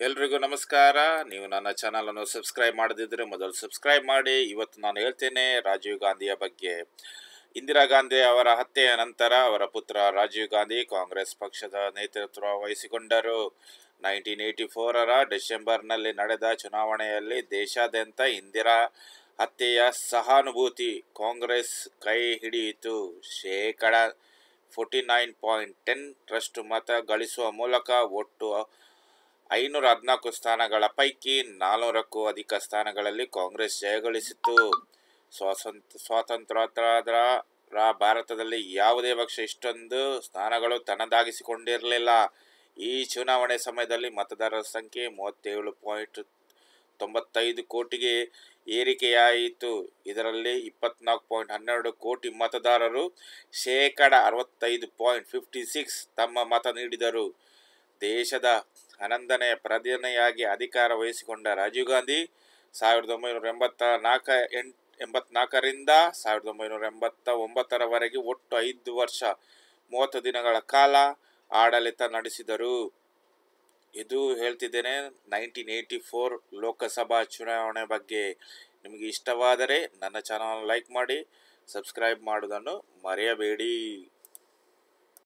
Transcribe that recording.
ಎಲ್ರಿಗೂ ನಮಸ್ಕಾರ. ನೀವು ನನ್ನ ಚಾನಲನ್ನು ಸಬ್ಸ್ಕ್ರೈಬ್ ಮಾಡದಿದ್ದರೆ ಮೊದಲು ಸಬ್ಸ್ಕ್ರೈಬ್ ಮಾಡಿ. ಇವತ್ತು ನಾನು ಹೇಳ್ತೇನೆ ರಾಜೀವ್ ಗಾಂಧಿಯ ಬಗ್ಗೆ. ಇಂದಿರಾ ಗಾಂಧಿ ಅವರ ಹತ್ಯೆಯ ನಂತರ ಅವರ ಪುತ್ರ ರಾಜೀವ್ ಗಾಂಧಿ ಕಾಂಗ್ರೆಸ್ ಪಕ್ಷದ ನೇತೃತ್ವ ವಹಿಸಿಕೊಂಡರು. 1984ರ ಡಿಸೆಂಬರ್ನಲ್ಲಿ ನಡೆದ ಚುನಾವಣೆಯಲ್ಲಿ ದೇಶಾದ್ಯಂತ ಇಂದಿರಾ ಹತ್ಯೆಯ ಸಹಾನುಭೂತಿ ಕಾಂಗ್ರೆಸ್ ಕೈ ಹಿಡಿಯಿತು. ಶೇಕಡ 49.10ರಷ್ಟು ಮತ ಗಳಿಸುವ ಮೂಲಕ ಒಟ್ಟು 514 ಸ್ಥಾನಗಳ ಪೈಕಿ 400ಕ್ಕೂ ಅಧಿಕ ಸ್ಥಾನಗಳಲ್ಲಿ ಕಾಂಗ್ರೆಸ್ ಜಯಗಳಿಸಿತು. ಸ್ವಾತಂತ್ರ್ಯೋತ್ತರ ಭಾರತದಲ್ಲಿ ಯಾವುದೇ ಪಕ್ಷ ಇಷ್ಟೊಂದು ಸ್ಥಾನಗಳು ತನ್ನದಾಗಿಸಿಕೊಂಡಿರಲಿಲ್ಲ. ಈ ಚುನಾವಣೆ ಸಮಯದಲ್ಲಿ ಮತದಾರರ ಸಂಖ್ಯೆ 37.95 ಕೋಟಿಗೆ ಏರಿಕೆಯಾಯಿತು. ಇದರಲ್ಲಿ 24.12 ಕೋಟಿ ಮತದಾರರು ಶೇಕಡ 65.56 ತಮ್ಮ ಮತ ನೀಡಿದರು. ದೇಶದ 11ನೇ ಪ್ರಧಾನಿಯಾಗಿ ಅಧಿಕಾರ ವಹಿಸಿಕೊಂಡ ರಾಜೀವ್ ಗಾಂಧಿ 1984ರಿಂದ 1989ರವರೆಗೆ ಒಟ್ಟು 5 ವರ್ಷ 30 ದಿನಗಳ ಕಾಲ ಆಡಳಿತ ನಡೆಸಿದರು. ಇದು ಹೇಳ್ತಿದ್ದೇನೆ 1984 ಲೋಕಸಭಾ ಚುನಾವಣೆ ಬಗ್ಗೆ. ನಿಮಗೆ ಇಷ್ಟವಾದರೆ ನನ್ನ ಚಾನಲ್ ಲೈಕ್ ಮಾಡಿ, ಸಬ್ಸ್ಕ್ರೈಬ್ ಮಾಡುವುದನ್ನು ಮರೆಯಬೇಡಿ.